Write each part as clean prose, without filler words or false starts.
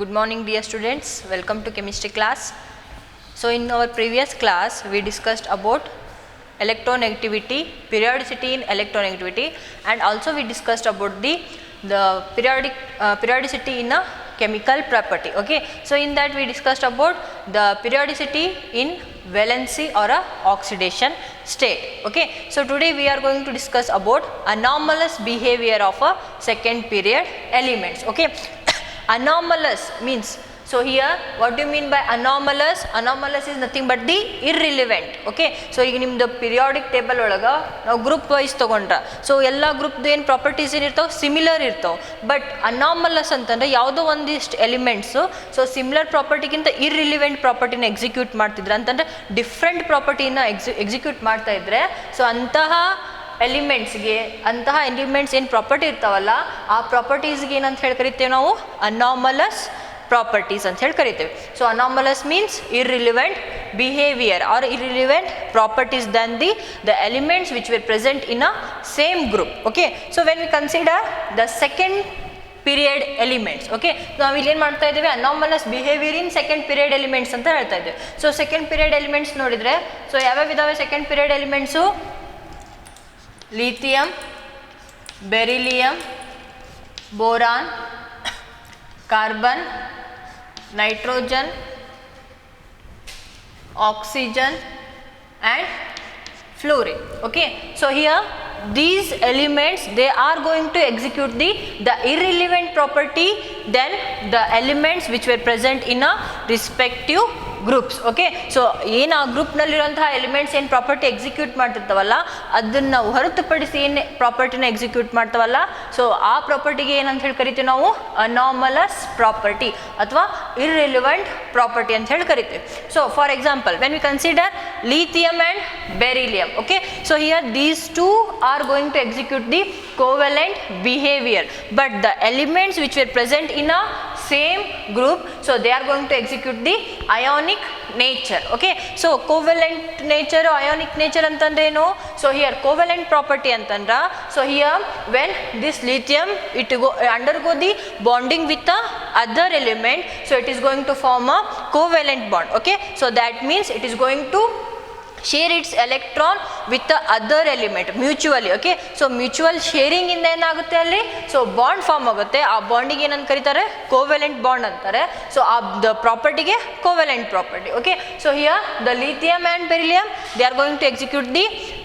Good morning dear students, welcome to chemistry class. So in our previous class we discussed about electronegativity, periodicity in electronegativity, and also we discussed about the periodicity in a chemical property. Okay, so in that we discussed about the periodicity in valency or a oxidation state. Okay, so today we are going to discuss about anomalous behavior of a second period elements. Okay, anomalous means, so here what do you mean by anomalous? Anomalous is nothing but the irrelevant. Okay, so ಈಗ ನಿಮ್ಮದು periodic table ಒಳಗೆ ನಾವು group wise ತೊಗೊಂಡ್ರೆ so ಎಲ್ಲ ಗ್ರೂಪ್ದು ಏನು properties ಏನಿರ್ತಾವೆ similar ಇರ್ತಾವೆ. But anomalous ಅಂತಂದರೆ ಯಾವುದೋ ಒಂದಿಷ್ಟು ಎಲಿಮೆಂಟ್ಸು ಸೊ ಸಿಮಿಲರ್ ಪ್ರಾಪರ್ಟಿಗಿಂತ ಇರ್ರಿಲಿವೆಂಟ್ ಪ್ರಾಪರ್ಟಿನ ಎಕ್ಸಿಕ್ಯೂಟ್ ಮಾಡ್ತಿದ್ರು ಅಂತಂದರೆ ಡಿಫ್ರೆಂಟ್ ಪ್ರಾಪರ್ಟಿನ ಎಕ್ಸಿಕ್ಯೂಟ್ ಮಾಡ್ತಾ ಇದ್ರೆ ಸೊ ಅಂತಹ ಎಲಿಮೆಂಟ್ಸ್ಗೆ ಅಂತಹ ಎಲಿಮೆಂಟ್ಸ್ ಏನು ಪ್ರಾಪರ್ಟಿ ಇರ್ತಾವಲ್ಲ ಆ ಪ್ರಾಪರ್ಟೀಸ್ಗೆ ಏನಂತ ಹೇಳಿ ಕರಿತೇವೆ ನಾವು ಅನಾಮಲಸ್ ಪ್ರಾಪರ್ಟೀಸ್ ಅಂತ ಹೇಳಿ ಕರಿತೇವೆ. So anomalous means irrelevant behaviour or irrelevant properties then the elements which were present in a same group. Okay, so when we consider the second period elements, okay, ನಾವು ಇಲ್ಲಿ ಏನು ಮಾಡ್ತಾ ಇದ್ದೇವೆ anomalous behaviour in second period elements ಅಂತ ಹೇಳ್ತಾ ಇದ್ದೇವೆ. So second period elements ನೋಡಿದರೆ so ಯಾವ್ಯಾವ ಇದಾವೆ second period elements? lithium, beryllium, boron, carbon, nitrogen, oxygen and fluorine. Okay, so here these elements they are going to execute the irrelevant property than the elements which were present in a respective groups. Okay, so ಏನು ಆ ಗ್ರೂಪ್ನಲ್ಲಿರೋಂತಹ elements ಏನು property execute ಮಾಡ್ತಿರ್ತಾವಲ್ಲ ಅದನ್ನು ಹೊರತುಪಡಿಸಿ ಏನು ಪ್ರಾಪರ್ಟಿನ execute ಮಾಡ್ತಾವಲ್ಲ so ಆ ಪ್ರಾಪರ್ಟಿಗೆ ಏನಂತ ಹೇಳಿ ಕರಿತೀವಿ ನಾವು ಅನಾಮಲಸ್ ಪ್ರಾಪರ್ಟಿ ಅಥವಾ ಇರ್ರಿಲಿವೆಂಟ್ ಪ್ರಾಪರ್ಟಿ ಅಂತ ಹೇಳಿ ಕರಿತೀವಿ. So for example when we consider lithium and beryllium, okay, so here these two are going to execute the covalent behavior, but the elements which were present in a same group so they are going to execute the ionic nature. Okay, so covalent nature ionic nature antandre eno? So here covalent property antandra, so here when this lithium it undergo the bonding with the other element so it is going to form a covalent bond. Okay, so that means it is going to share its electron with the other element mutually. Okay, so mutual sharing ಇಂದ ಏನಾಗುತ್ತೆ ಅಲ್ಲಿ so bond form ಆಗುತ್ತೆ. ಆ ಬಾಂಡಿಗೆ ಏನಂತ ಕರೀತಾರೆ covalent bond ಅಂತಾರೆ. So ಆ ದ ಪ್ರಾಪರ್ಟಿಗೆ covalent property. Okay, so here the lithium and beryllium they are going to execute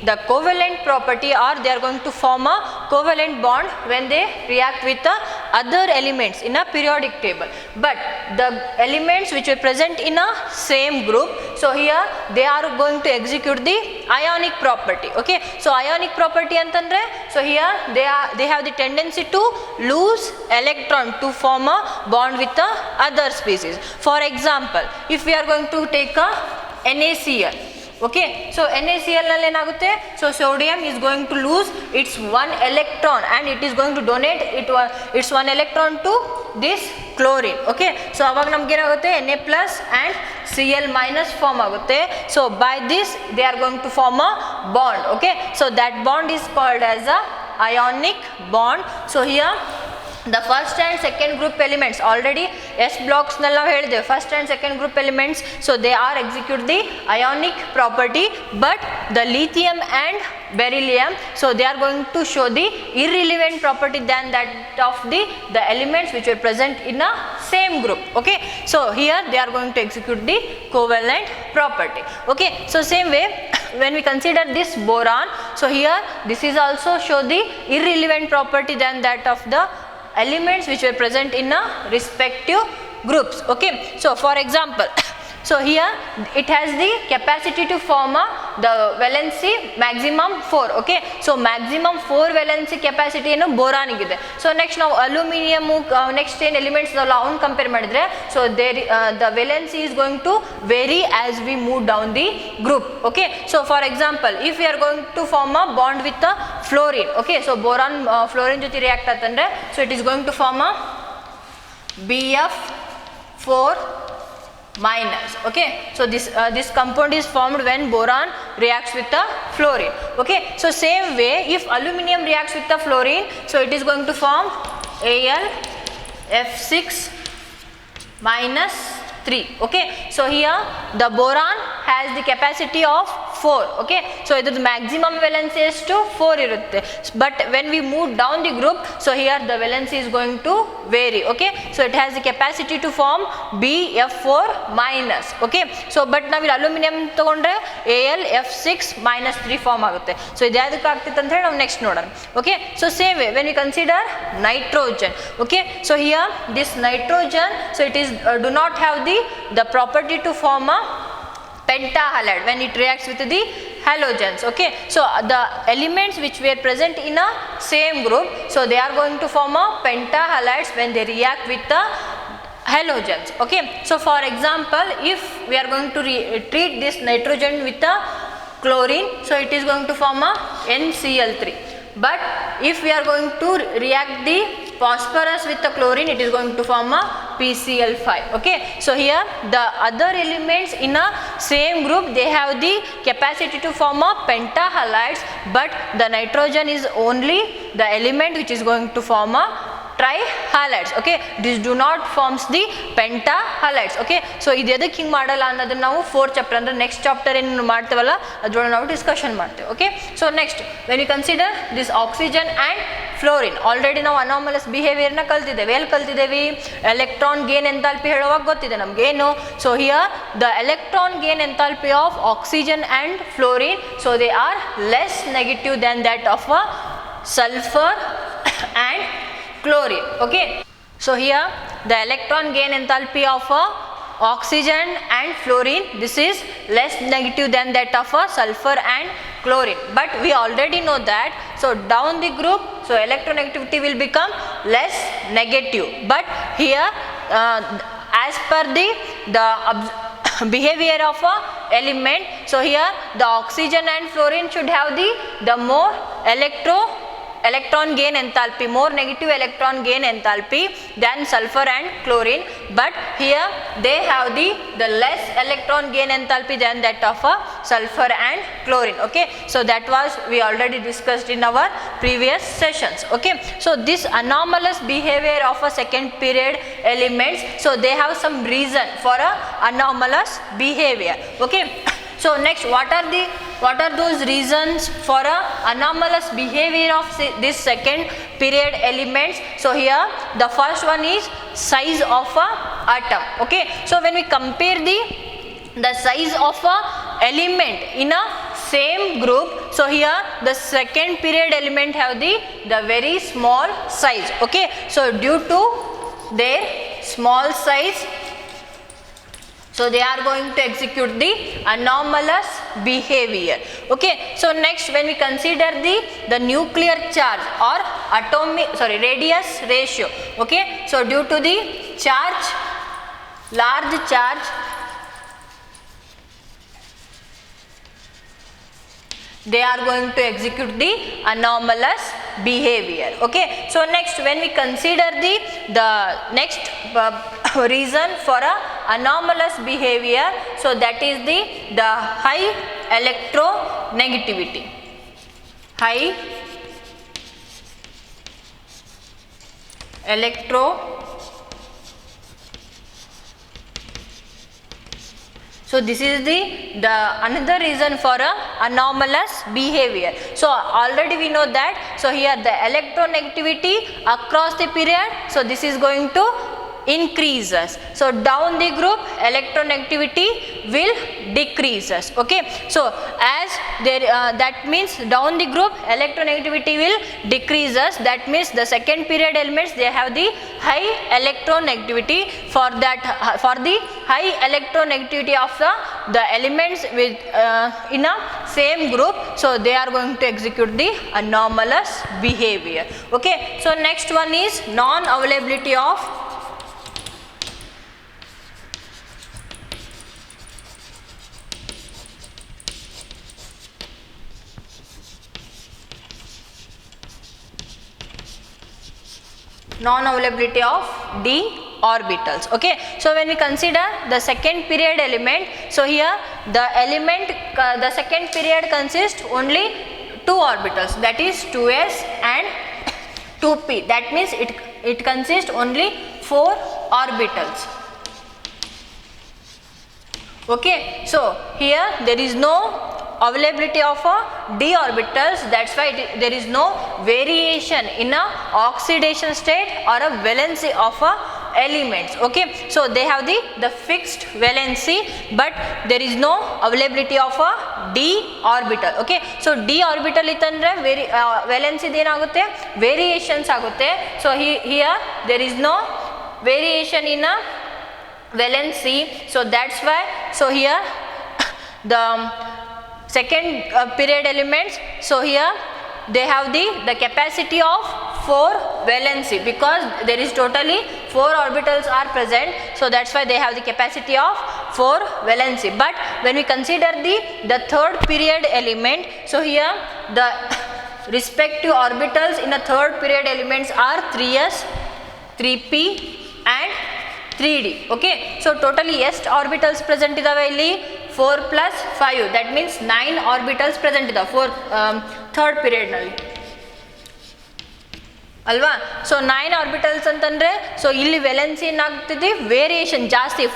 the covalent property or they are going to form a covalent bond when they react with the other elements in a periodic table. But the elements which are present in a same group so here they are going to execute the ionic property. Okay, so ionic property antandre so here they have the tendency to lose electron to form a bond with the other species. For example, if we are going to take a NaCl, okay, so NaCl ನಲ್ಲಿ ಏನಾಗುತ್ತೆ so sodium is going to lose its one electron and it is going to donate its one electron to this chlorine. Okay, so ಅವಾಗ ನಮ್ಗೆ ಏನಾಗುತ್ತೆ Na plus and Cl minus form ಆಗುತ್ತೆ. So by this they are going to form a bond. Okay, so that bond is called as a ionic bond. So here the first and second group elements already S blocks ನಲ್ಲಿ ನಾವು ಹೇಳಿದ್ದೇವೆ first and second group elements so they are execute the ionic property, but the lithium and beryllium so they are going to show the irrelevant property than that of the elements which were present in a same group. Okay, so here they are going to execute the covalent property. Okay, so same way when we consider this boron so here this is also show the irrelevant property than that of the elements which were present in a respective groups. Okay, so for example so here it has the capacity to form the valency maximum 4. Okay, so maximum 4 valency capacity ಏನು boron ಗಿದೆ. So next ನಾವು aluminium next ಏನು elements ಅಲ್ಲ ಅವ್ನು compare ಮಾಡಿದ್ರೆ so the valency is going to vary as we move down the group. Okay, so for example if we are going to form a bond with the fluorine, okay, so boron fluorine ಜೊತೆ react ಆತಂದ್ರೆ so it is going to form a BF4 minus. Okay, so this compound is formed when boron reacts with the fluorine. Okay, so same way if aluminum reacts with the fluorine so it is going to form AlF6 minus 3. Okay, so here the boron has the capacity of 4. Okay, so it is maximum valency is to 4 irutte, but when we move down the group, so here the valency is going to vary. Okay, so it has the capacity to form BF4 minus. Okay, so but now we aluminum tagondre AlF6 minus 3 form agutte. So idu yadಕ್ಕೆ ಆಗ್ತಿತ್ತು ಅಂತ ಹೇಳಿ ನಾವು next ನೋಡೋಣ. Okay, so same way when we consider nitrogen. Okay, so here this nitrogen, so it is do not have the property to form a pentahalide when it reacts with the halogens. Okay, so the elements which were present in a same group, so they are going to form a pentahalides when they react with the halogens. Okay, so for example, if we are going to treat this nitrogen with a chlorine, so it is going to form a NCl3. But if we are going to react the phosphorus with the chlorine, it is going to form a PCl5. Okay, so here the other elements in a same group, they have the capacity to form a pentahalides, but the nitrogen is only the element which is going to form a trihalides. Okay, this do not forms the pentahalides. Okay, so ಇದು ಎದಕ್ಕೆ ಹಿಂಗೆ ಮಾಡಲ್ಲ ಅನ್ನೋದನ್ನ ನಾವು 4th chapter ಅಂದ್ರೆ next chapter ಏನು ಮಾಡ್ತೇವಲ್ಲ ಅದ್ರೊಳಗೆ ನಾವು ಡಿಸ್ಕಷನ್ ಮಾಡ್ತೇವೆ. Okay, so next when you consider this oxygen and fluorine, already ನಾವು ಅನಾಮಲಸ್ ಬಿಹೇವಿಯರ್ನ ಕಲ್ತಿದ್ದೇವೆ. ಎಲ್ಲಿ ಕಲ್ತಿದ್ದೇವೆ? ಎಲೆಕ್ಟ್ರಾನ್ ಗೇನ್ ಎಂಥಾಲ್ಪಿ ಹೇಳುವಾಗ ಗೊತ್ತಿದೆ ನಮ್ಗೆ ಏನು. So here the electron gain enthalpy of oxygen and fluorine, so they R less negative than that of a sulphur and chlorine. Okay, so here the electron gain enthalpy of a oxygen and fluorine, this is less negative than that of a sulfur and chlorine, but we already know that, so down the group, so electronegativity will become less negative. But here as per the behavior of a element, so here the oxygen and fluorine should have the more electron gain enthalpy, more negative electron gain enthalpy than sulfur and chlorine, but here they have the less electron gain enthalpy than that of a sulfur and chlorine. Okay, so that was we already discussed in our previous sessions. Okay, so this anomalous behavior of a second period elements, so they have some reason for a anomalous behavior. Okay, so next, what are those reasons for a anomalous behavior of this second period elements? So here the first one is size of a atom. Okay, so when we compare the size of a element in a same group, so here the second period element have the very small size. Okay, so due to their small size, so they are going to execute the anomalous behavior. Okay, so next when we consider the nuclear charge or radius ratio. Okay, so due to the large charge, they are going to execute the anomalous behavior. Okay, so next when we consider the next reason for a anomalous behavior, so that is the high electronegativity. So this is the another reason for a anomalous behavior. So already we know that, so here the electronegativity across the period, so this is going to increases. So down the group electronegativity will decreases. Okay, so as there that means down the group electronegativity will decreases, that means the second period elements they have the high electronegativity. For that for the high electronegativity of the elements with in a same group, so they are going to execute the anomalous behavior. Okay, so next one is non availability of non-availability of d orbitals. Okay, so when we consider the second period element, so here the the second period consists only 2 orbitals, that is 2s and 2p, that means it consists only 4 orbitals. Okay, so here there is no availability of a d orbitals, that's why there is no variation in a oxidation state or a valency of a elements. Okay, so they have the fixed valency, but there is no availability of a d orbital. Okay, so d orbital itandre valency ಏನಾಗುತ್ತೆ variations ಆಗುತ್ತೆ. So here there is no variation in a valency, so that's why, so here the second period elements, so here they have the capacity of 4 valency, because there is totally 4 orbitals are present, so that's why they have the capacity of 4 valency. But when we consider the third period element, so here the respective orbitals in the third period elements are 3s, 3p and 3d. Okay, so totally ಎಷ್ಟು orbitals present ಇದಾವೆ ಇಲ್ಲಿ 4 plus 5, that means 9 orbitals present ಇದಾವೆ third period ನಲ್ಲಿ ಅಲ್ವಾ. So 9 orbitals ಅಂತಂದರೆ, so ಇಲ್ಲಿ valency ಏನಾಗ್ತದೆ variation ಜಾಸ್ತಿ,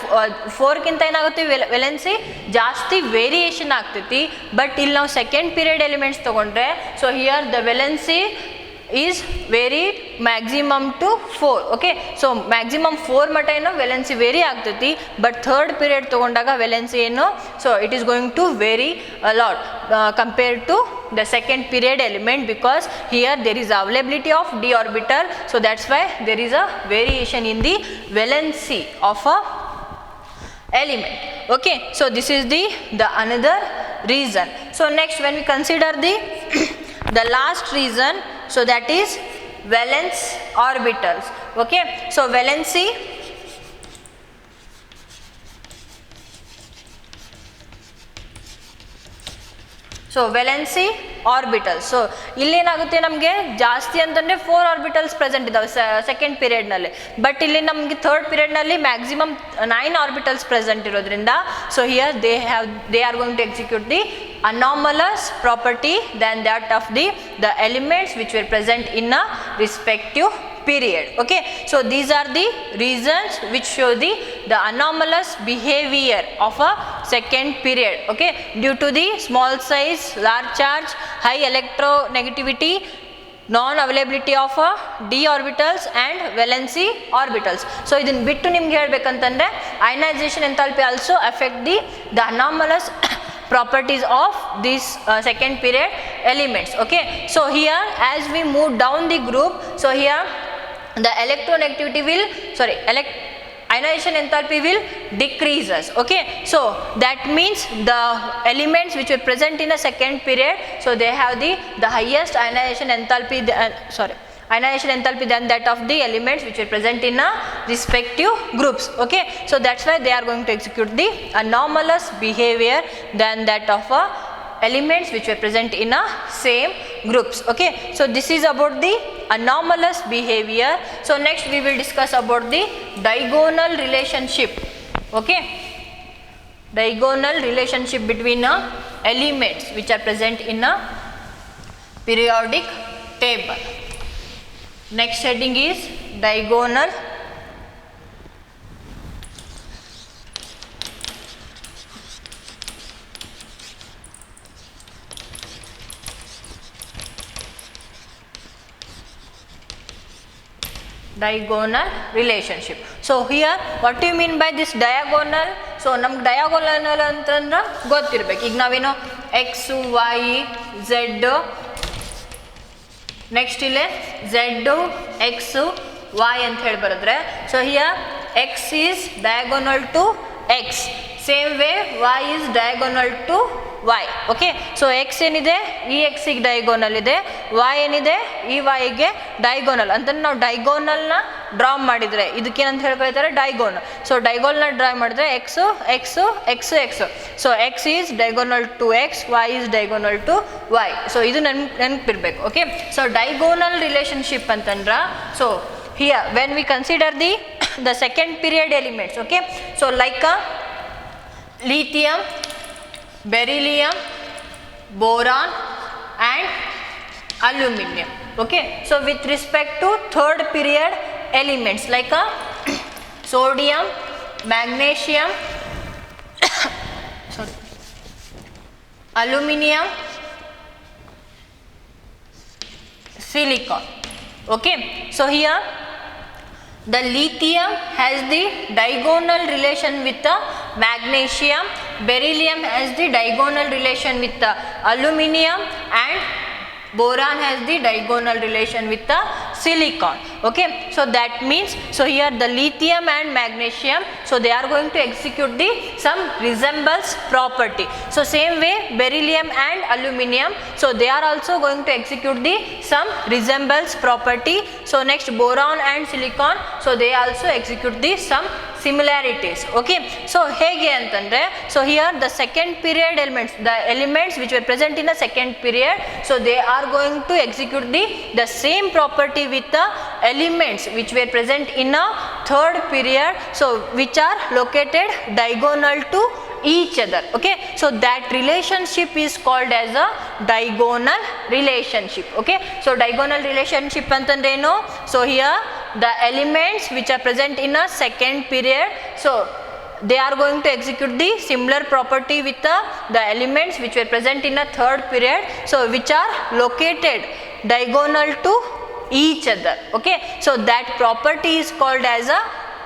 4ಗಿಂತ ಏನಾಗುತ್ತೆ ವೆಲೆನ್ಸಿ ಜಾಸ್ತಿ ವೇರಿಯೇಷನ್ ಆಗ್ತೈತಿ. ಬಟ್ ಇಲ್ಲಿ ನಾವು ಸೆಕೆಂಡ್ ಪೀರಿಯಡ್ ಎಲಿಮೆಂಟ್ಸ್ ತೊಗೊಂಡ್ರೆ, so here the valency is varied maximum to 4. Okay, so maximum 4 ಮಟ್ಟ ಏನು ವೆಲೆನ್ಸಿ ವೇರಿ ಆಗ್ತೈತಿ, ಬಟ್ ಥರ್ಡ್ ಪೀರಿಯಡ್ ತೊಗೊಂಡಾಗ ವೆಲೆನ್ಸಿ ಏನು, so it is going to vary a lot compared to the second period element, because here there is availability of d orbital, so that's why there is a variation in the valency of a element. Okay, so this is the another reason. So next, when we consider the last reason, so that is valence orbitals. Okay, so valency, so valency orbitals. So ಇಲ್ಲೇನಾಗುತ್ತೆ ನಮಗೆ ಜಾಸ್ತಿ ಅಂತಂದರೆ 4 orbitals present ಇದ್ದಾವೆ second ಪೀರಿಯಡ್ನಲ್ಲಿ, but ಇಲ್ಲಿ ನಮಗೆ third ಪೀರಿಯಡ್ನಲ್ಲಿ maximum 9 orbitals present ಇರೋದ್ರಿಂದ, so here they are going to execute the anomalous property than that of the elements which were present in a respective period. Okay, so these are the reasons which show the anomalous behavior of a second period. Okay, due to the small size, large charge, high electronegativity, non availability of d orbitals and valency orbitals. So ಇದನ್ನ ಬಿಟ್ಟು ನಿಮ್ಗೆ ಹೇಳ್ಬೇಕಂತಂದ್ರೆ ionization enthalpy also affect the anomalous properties of these second period elements. Okay, so here as we move down the group, so here the electronegativity will, ionization enthalpy will decreases. Okay, so that means the elements which are present in a second period, so they have the highest ionization enthalpy, ionization enthalpy than that of the elements which are present in a respective groups. Okay, so that's why they are going to execute the anomalous behavior than that of elements which were present in a same groups. Okay, so this is about the anomalous behavior. So next we will discuss about the diagonal relationship. Okay, diagonal relationship between elements which are present in a periodic table. Next heading is diagonal relationship. So here what do you mean by this diagonal? So ನಮ್ಗೆ diagonal ಅಂತಂದ್ರೆ ಗೊತ್ತಿರಬೇಕು. ಈಗ ನಾವೇನು x y z, next ಇಲ್ಲೇ z x y ಅಂತ ಹೇಳಿ ಬರೆದ್ರೆ, so here x is diagonal to x, same way y is diagonal to y. Okay, so x ಏನಿದೆ ಈ x ಗೆ ಡೈಗೋನಲ್ ಇದೆ, y ಏನಿದೆ ಈ y ಗೆ ಡೈಗೋನಲ್ ಅಂತ ನಾವು ಡೈಗೋನಲ್ನ ಡ್ರಾ ಮಾಡಿದರೆ ಇದಕ್ಕೇನಂತ ಹೇಳ್ಕೊಳ್ತಾರೆ ಡೈಗೋನಲ್. ಸೊ ಡೈಗೋನಲ್ನ ಡ್ರಾ ಮಾಡಿದ್ರೆ x x x x, so x is diagonal to x, y is diagonal to y. So ಇದು ನೆನಪಿರ್ಬೇಕು. ಓಕೆ, ಸೊ ಡೈಗೋನಲ್ ರಿಲೇಶನ್ಶಿಪ್ ಅಂತಂದ್ರೆ, so here when we consider the second period elements, okay, so like lithium, beryllium, boron and aluminum. Okay, so with respect to third period elements like sodium, magnesium, aluminum, silicon. Okay, so here the lithium has the diagonal relation with the magnesium, beryllium has the diagonal relation with the aluminum, and boron has the diagonal relation with the silicon. Okay, so that means, so here the lithium and magnesium, so they are going to execute the some resemblance property. So same way beryllium and aluminum, so they are also going to execute the some resemblance property. So next boron and silicon, so they also execute the some similarities. Okay, so hege antandre, so here the second period elements, the elements which were present in the second period, so they are going to execute the same property with the elements which were present in a third period, so which are located diagonal to each other. Okay, so that relationship is called as a diagonal relationship. Okay, so diagonal relationship antandre no, so here the elements which are present in a second period, so they are going to execute the similar property with the elements which were present in a third period, so which are located diagonal to each other. Okay, so that property is called as a,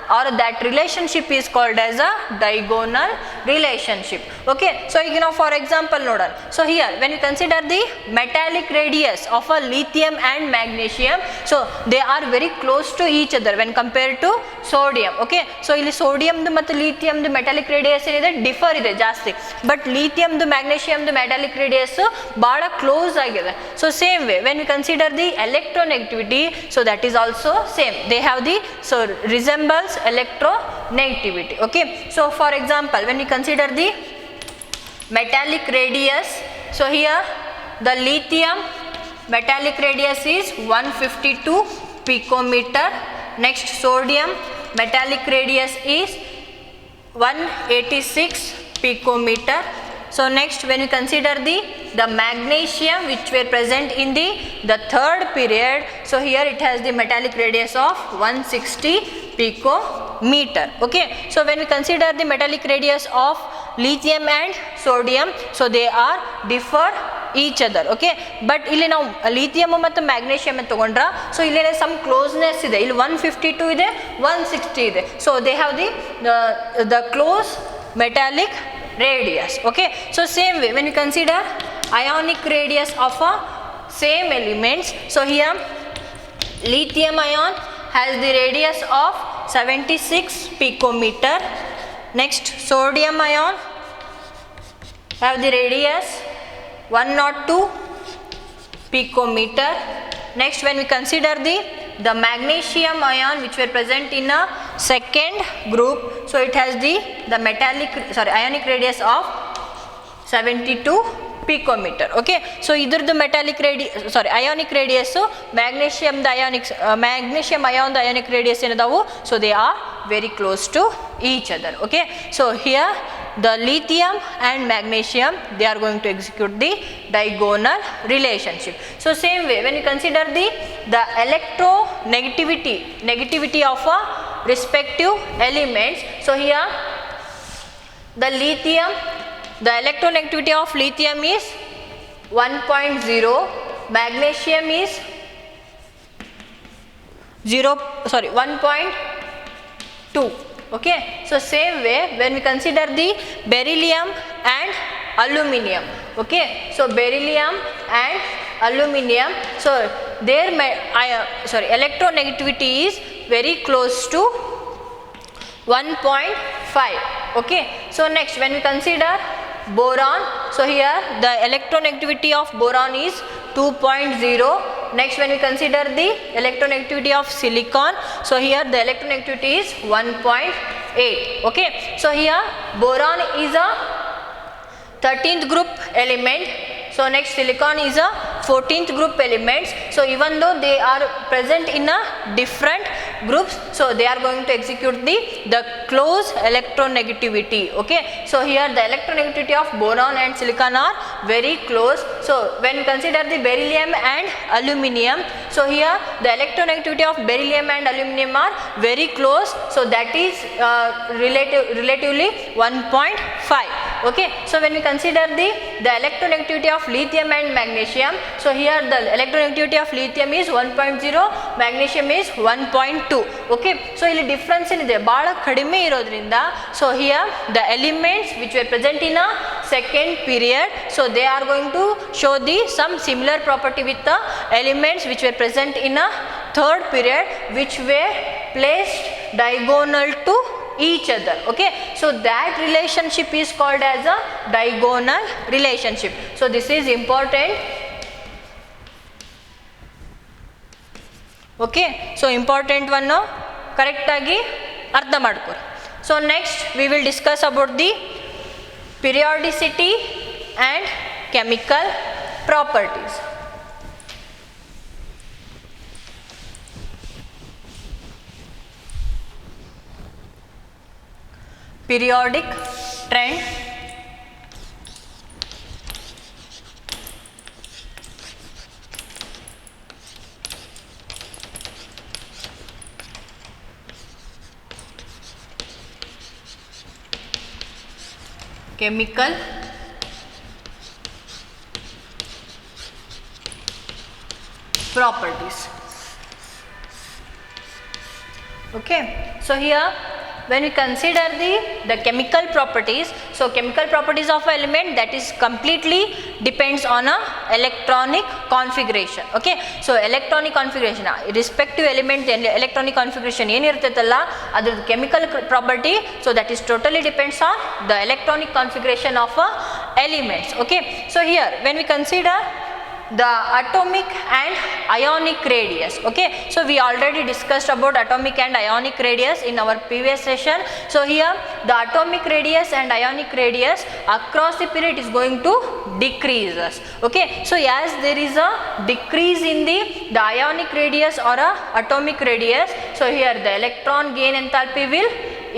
or that relationship is called as a diagonal relationship. Okay, so you know, for example nodan, so here when you consider the metallic radius of a lithium and magnesium, so they are very close to each other when compared to sodium. Okay, so ಇಲ್ಲಿ sodium ಮತ್ತು lithium metallic radius ಏನಿದೆ differ ಇದೆ ಜಾಸ್ತಿ, but lithium magnesium metallic radius ಬಹಳ close ಆಗಿದೆ. So same way when we consider the electronegativity, so that is also same, they have the so resembles electronegativity. Okay, so for example when we consider the metallic radius, so here the lithium metallic radius is 152 picometer, next sodium metallic radius is 186 picometer. So next when we consider the magnesium which were present in the third period, so here it has the metallic radius of 160 picometer. Okay, so when we consider the metallic radius of lithium and sodium, so they are differ each other. Okay, but ಇಲ್ಲಿ ನಾವು lithium ಮತ್ತು magnesium ತಗೊಂಡ್ರ, so ಇಲ್ಲಿ some closeness ಇದೆ, ಇಲ್ಲಿ 152 ಇದೆ 160 ಇದೆ, so they have the close metallic radius. Okay, so same way when you consider ionic radius of a same elements, so here lithium ion has the radius of 76 picometer, next sodium ion have the radius 102 picometer. Next when we consider the magnesium ion which were present in a second group, so it has the ionic radius of 72 picometer. Okay, so either the ionic radius, so magnesium ion the ionic radius enadavu, so they are very close to each other. Okay, so here the lithium and magnesium, they are going to execute the diagonal relationship. So same way when you consider the electronegativity of a respective elements, so here the lithium, the electronegativity of lithium is 1.0, magnesium is 1.2. Okay, so same way when we consider the beryllium and aluminum. Okay, so beryllium and aluminum, so their electronegativity is very close to 1.5. Okay, so next when we consider boron, so here the electronegativity of boron is 2.0. Next when we consider the electronegativity of silicon, so here the electronegativity is 1.8. Okay, so here boron is a 13th group element, so next silicon is a 14th group elements. So even though they are present in a different groups, so they are going to execute the close electronegativity. Okay, so here the electronegativity of boron and silicon are very close. So when we consider the beryllium and aluminum, so here the electronegativity of beryllium and aluminum are very close, so that is relatively 1.5. Okay, so when we consider the electronegativity of lithium and magnesium, so here the electronegativity of lithium is 1.0, magnesium is 1.2. Okay, so ಇಲ್ಲಿ difference ಏನಿದೆ ಬಹಳ ಕಡಿಮೆ ಇರೋದ್ರಿಂದ, so here the elements which were present in a second period, so they are going to show the some similar property with the elements which were present in a third period, which were placed diagonal to each other. Okay, so that relationship is called as a diagonal relationship. So this is important. Okay, so important one correct agi artha madkori. So next we will discuss about the periodicity and chemical properties. Periodic trend, chemical properties. Okay, so here when we consider the chemical properties, so chemical properties of an element, that is completely depends on a electronic configuration. Okay, so electronic configuration respective element electronic configuration ಏನು ಇರ್ತೈತಲ್ಲ ಅದ್ರದ್ದು chemical property, so that is totally depends on the electronic configuration of a elements. Okay, so here when we consider the atomic and ionic radius. Okay, so we already discussed about atomic and ionic radius in our previous session. So here the atomic radius and ionic radius across the period is going to decrease. Okay, so as there is a decrease in the ionic radius or a atomic radius, so here the electron gain enthalpy will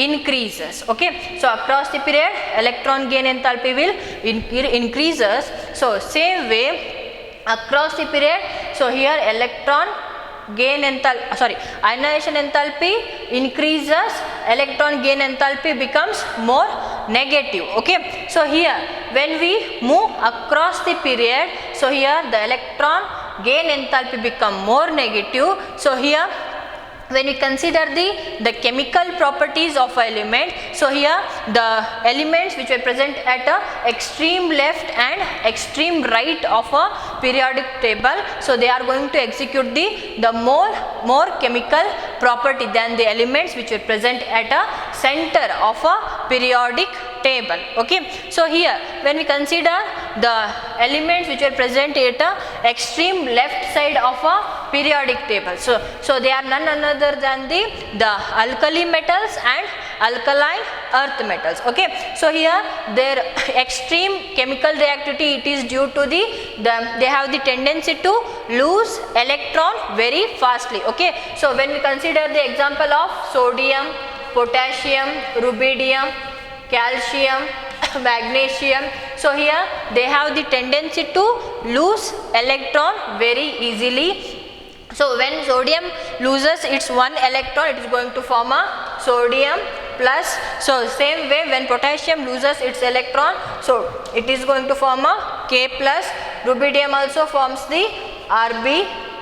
increases. Okay, so across the period electron gain enthalpy will increases. So same way across the period, so here electron gain enthalpy, ionization enthalpy increases, electron gain enthalpy becomes more negative. Okay, so here when we move across the period, so here the electron gain enthalpy become more negative. So here when we consider the chemical properties of an element, so here the elements which were present at a extreme left and extreme right of a periodic table, so they are going to execute the more chemical property than the elements which were present at a center of a periodic table. Okay, so here when we consider the elements which are present at a extreme left side of a periodic table, so they are none other than the alkali metals and alkaline earth metals. Okay, so here their extreme chemical reactivity, it is due to they have the tendency to lose electron very fastly. Okay, so when we consider the example of sodium, potassium, rubidium, calcium, magnesium, so here they have the tendency to lose electron very easily. So when sodium loses its one electron, it is going to form a sodium plus. So same way when potassium loses its electron, so it is going to form a K plus. Rubidium also forms the Rb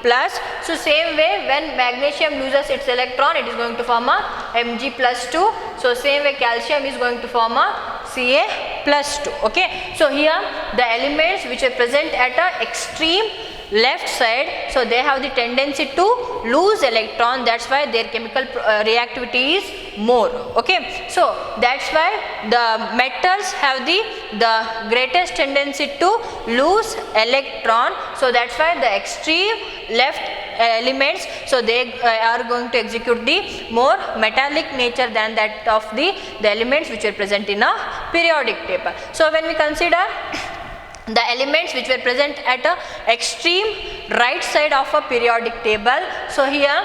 plus. So same way when magnesium loses its electron, it is going to form a Mg plus 2. So same way calcium is going to form a Ca plus 2. Okay, so here the elements which are present at a extreme left side, so they have the tendency to lose electron, that's why their chemical reactivity is more. Okay, so that's why the metals have the greatest tendency to lose electron, so that's why the extreme left elements, so they are going to execute the more metallic nature than that of the elements which are present in a periodic table. So when we consider the elements which were present at a extreme right side of a periodic table, so here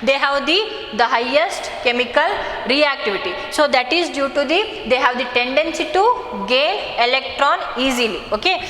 they have the highest chemical reactivity, so that is due to they have the tendency to gain electron easily. Okay,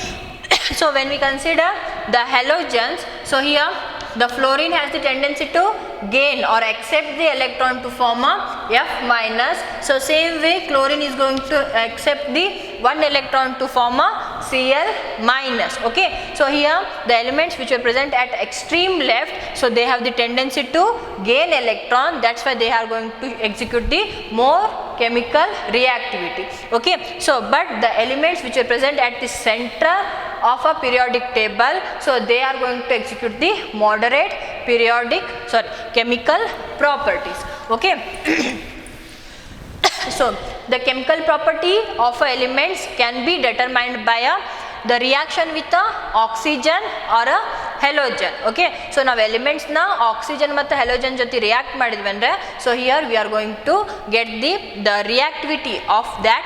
so when we consider the halogens, so here the fluorine has the tendency to gain or accept the electron to form a F minus. So same way chlorine is going to accept the one electron to form a Cl minus. Okay, so here the elements which are present at extreme left, so they have the tendency to gain electron, that's why they are going to execute the more chemical reactivity. Okay, so but the elements which are present at the center of a periodic table, so they are going to execute the moderate chemical properties. Okay. So the chemical property of elements can be determined by the reaction with a oxygen or a halogen. Okay, so now elements na oxygen ಮತ್ತು halogen ಜೊತೆ react ಮಾಡಿದ್ವಿ ಅಂದ್ರೆ, so here we are going to get the reactivity of that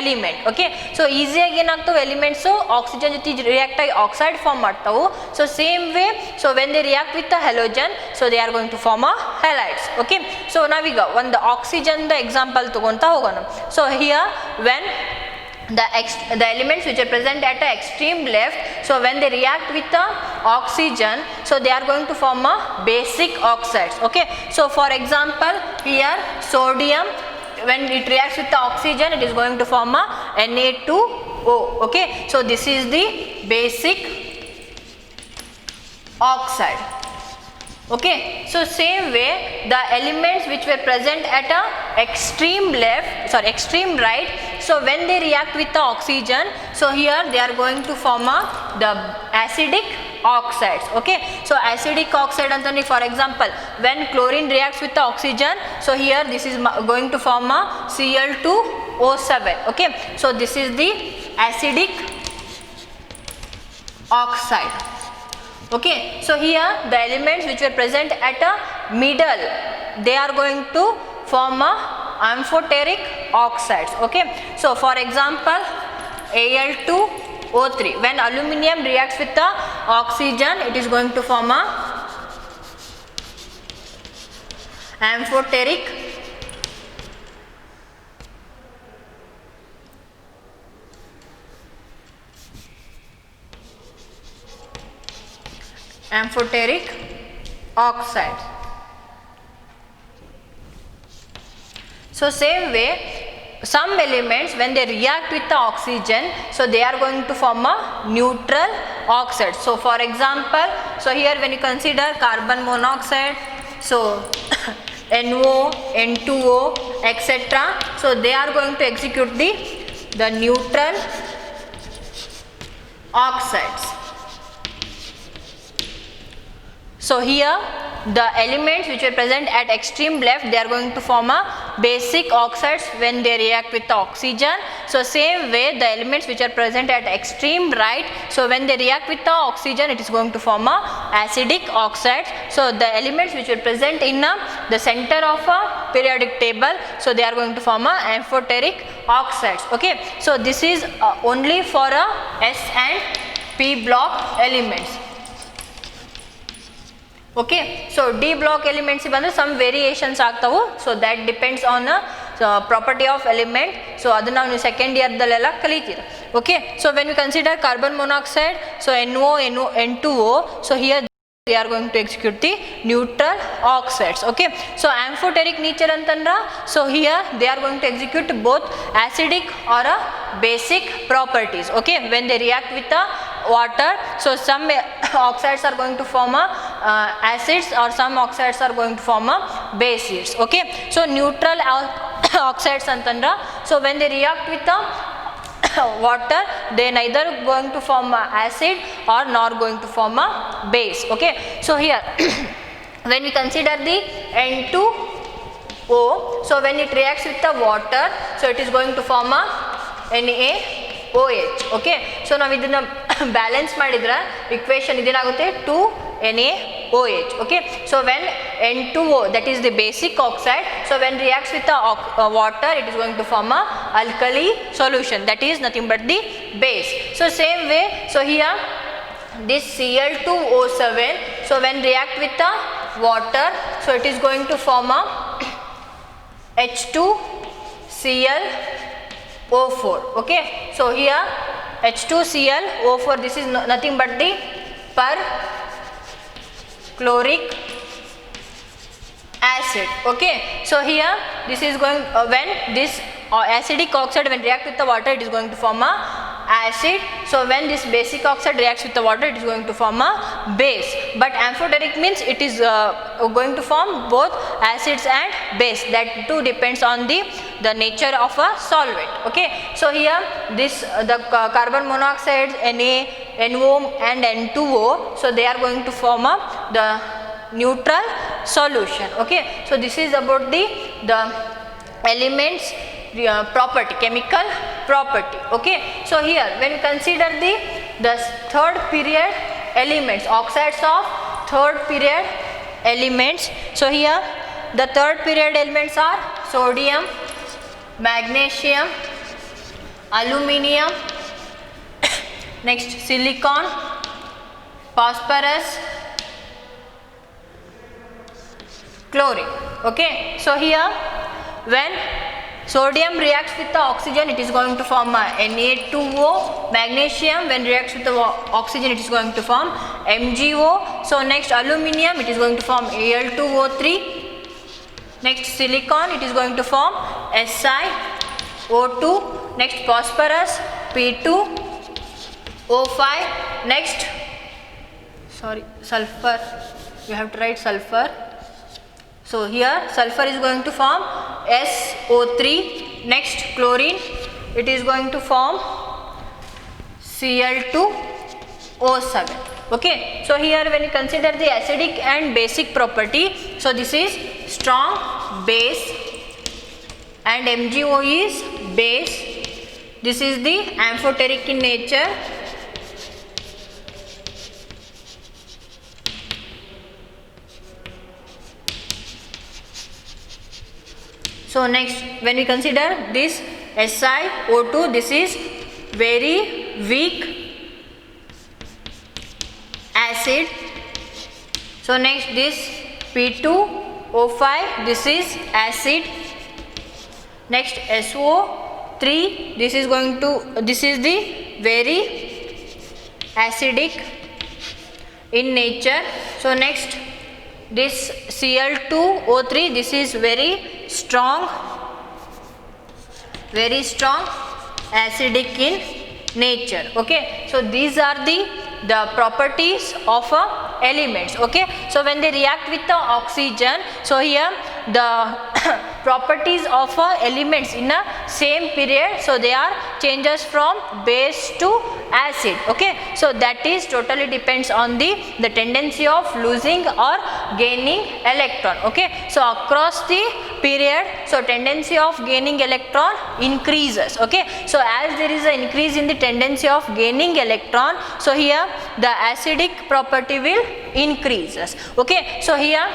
element. Okay, so ಈಸಿಯಾಗಿ ಏನಾಗ್ತವೆ elements oxygen ಜೊತೆ react ಆಗಿ oxide form ಮಾಡ್ತಾವು. So same way, so when they react with halogen, so they are going to form a halides. Okay, so ನಾವೀಗ ಒಂದು oxygen example ತಗೊಂತಾ ಹೋಗೋಣ. So here when the elements which are present at the extreme left, so when they react with the oxygen, so they are going to form a basic oxides. Okay, so for example here sodium, when it reacts with the oxygen, it is going to form a Na2O. Okay, so this is the basic oxide. Okay, so same way the elements which were present at a extreme right, so when they react with the oxygen, so here they are going to form the acidic oxides. Okay, so acidic oxide antani, for example when chlorine reacts with the oxygen, so here this is going to form a Cl2O7. Okay, so this is the acidic oxide. Okay, so here the elements which were present at a middle, they are going to form a amphoteric oxides. Okay, so for example Al2O3, when aluminum reacts with the oxygen, it is going to form a amphoteric oxide. So same way some elements when they react with the oxygen, so they are going to form a neutral oxide. So for example, so here when you consider carbon monoxide, so NO, N2O, etc., so they are going to execute the neutral oxides. So here the elements which are present at extreme left, they are going to form a basic oxides when they react with the oxygen. So same way the elements which are present at extreme right, so when they react with the oxygen, it is going to form a acidic oxides. So the elements which are present in the center of a periodic table, so they are going to form a amphoteric oxides. Okay, so this is only for a S and P block elements. Okay, so D block elements ಬಂದ್ರೆ some variations ಆಗ್ತಾವು, so that depends on property of element. So ಅದನ್ನ ನೀವು second year ದಲ್ಲೆಲ್ಲ ಕಲಿತೀರಾ. Okay, so when we consider carbon monoxide, so NO, N2O, so here they are going to execute the neutral oxides. Okay, so amphoteric nature antandra, so here they are going to execute both acidic or a basic properties. Okay, when they react with the water, so some oxides are going to form acids or some oxides are going to form bases. Okay, so neutral oxides antandra, so when they react with the water, they neither going to form acid or nor going to form a base. Okay, so here when we consider the N2O, so when it reacts with the water, so it is going to form a NaOH. Okay, so ನಾವು ಇದನ್ನ balance ಮಾಡಿದ್ರೆ equation ಇದೇನಾಗುತ್ತೆ 2NaOH. Okay, so when N2O, that is the basic oxide, so when reacts with the water, it is going to form a alkali solution, that is nothing but the base. So same way, so here this Cl2O7, so when react with the water, so it is going to form a H2Cl O4. Okay, so here H2Cl O4, this is nothing but the perchloric acid. Okay, so here this is going when this acidic oxide when react with the water, it is going to form a acid. So when this basic oxide reacts with the water, it is going to form a base. But amphoteric means it is going to form both acids and base. That too depends on the nature of a solvent. Okay. So here this the carbon monoxide, Na, NO and N2O, so they are going to form the neutral solution. Okay. So this is about the elements property, chemical property. Okay. So here when we consider the third period elements, oxides of third period elements. So here the third period elements are sodium, magnesium, aluminium, next silicon, phosphorus, chlorine. Okay. So here when sodium reacts with the oxygen, it is going to form Na2O. Magnesium when reacts with the oxygen, it is going to form MgO. So next aluminium, it is going to form Al2O3. Next silicon, it is going to form SiO2. Next phosphorus, P2O5. Next sulfur, you have to write sulfur. So here sulfur is going to form SO3. Next chlorine, it is going to form Cl2O7. Okay. So here when you consider the acidic and basic property, so this is strong base and MgO is base. This is the amphoteric in nature. So next when we consider this SiO2, this is very weak acid. So next this P2O5, this is acid. Next SO3, this is the very acidic in nature. So next this Cl2O3, this is very strong acidic in nature. Okay. So these are the properties of elements. Okay. So when they react with the oxygen, so here the properties of elements in a same period, so they are changes from base to acid. Okay. So that is totally depends on the tendency of losing or gaining electron. Okay. So across the period, so tendency of gaining electron increases. Okay. So as there is an increase in the tendency of gaining electron, so here the acidic property will increases. Okay. So here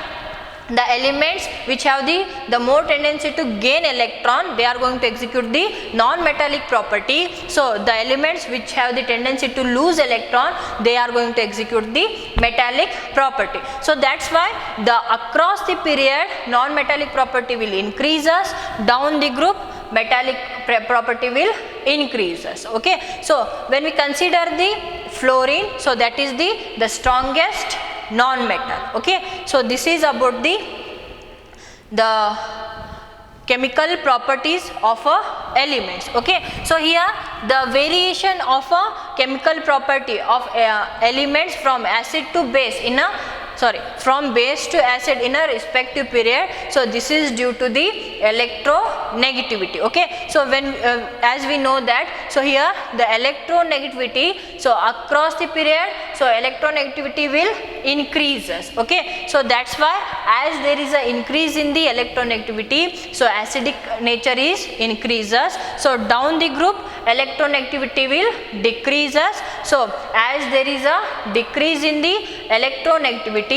the elements which have the more tendency to gain electron, they are going to execute the non-metallic property. So the elements which have the tendency to lose electron, they are going to execute the metallic property. So that's why the across the period non-metallic property will increases, down the group metallic property will increases. Okay. So when we consider the fluorine, so that is the strongest non-metal. Okay. So this is about the chemical properties of elements. Okay. So here the variation of a chemical property of elements from acid to base from base to acid in a respective period. So this is due to the electronegativity. Okay. So when as we know that, so here the electronegativity, so across the period, so electronegativity will increases. Okay. So that's why as there is an increase in the electronegativity, so acidic nature is increases. So down the group electronegativity will decreases. So as there is a decrease in the electronegativity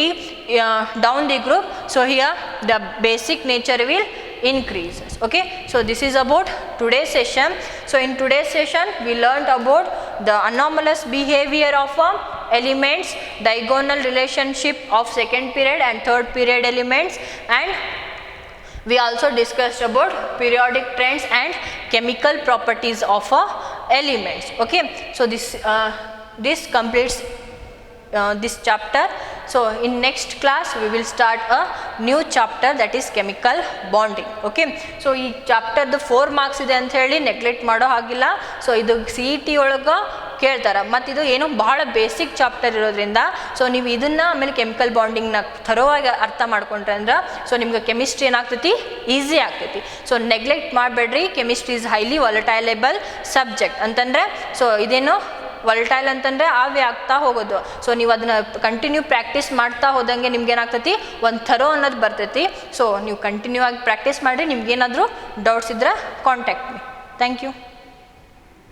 down the group, so here the basic nature will increases. Okay. So this is about today's session. So in today's session we learnt about the anomalous behavior of elements, diagonal relationship of second period and third period elements, and we also discussed about periodic trends and chemical properties of elements. Okay. So this completes this chapter. So in next class we will start a new chapter, that is chemical bonding. Okay, so ಈ chapter 4 marks ಇದೆ ಅಂತ ಹೇಳಿ neglect ಮಾಡೋ ಹಾಗಿಲ್ಲ. So ಇದು CET ಒಳಗೆ ಕೇಳ್ತಾರೆ, ಮತ್ತು ಇದು ಏನೋ ಬಹಳ ಬೇಸಿಕ್ ಚಾಪ್ಟರ್ ಇರೋದ್ರಿಂದ ಸೊ ನೀವು ಇದನ್ನು ಆಮೇಲೆ ಕೆಮಿಕಲ್ ಬಾಂಡಿಂಗ್ನ ಥರೋವಾಗಿ ಅರ್ಥ ಮಾಡ್ಕೊಂಡ್ರೆ ಅಂದ್ರೆ ಸೊ ನಿಮ್ಗೆ ಕೆಮಿಸ್ಟ್ರಿ ಏನಾಗ್ತೈತಿ, ಈಸಿ ಆಗ್ತೈತಿ. ಸೊ ನೆಗ್ಲೆಕ್ಟ್ ಮಾಡಬೇಡ್ರಿ, ಕೆಮಿಸ್ಟ್ರಿ ಇಸ್ ಹೈಲಿ ವಾಲಟೈಲೇಬಲ್ ಸಬ್ಜೆಕ್ಟ್ ಅಂತಂದರೆ ಸೊ ಇದೇನು ವಲ್ಟೈಲ್ ಅಂತಂದರೆ ಆವಿ ಆಗ್ತಾ ಹೋಗೋದು. ಸೊ ನೀವು ಅದನ್ನು ಕಂಟಿನ್ಯೂ ಪ್ರಾಕ್ಟೀಸ್ ಮಾಡ್ತಾ ಹೋದಂಗೆ ನಿಮ್ಗೆ ಏನಾಗ್ತೈತಿ, ಒಂದು ಥರೋ ಅನ್ನೋದು ಬರ್ತೈತಿ. ಸೊ ನೀವು ಕಂಟಿನ್ಯೂ ಆಗಿ ಪ್ರಾಕ್ಟೀಸ್ ಮಾಡಿರಿ. ನಿಮ್ಗೇನಾದರೂ ಡೌಟ್ಸ್ ಇದ್ದರೆ ಕಾಂಟ್ಯಾಕ್ಟ್ ಮೀ. Thank you.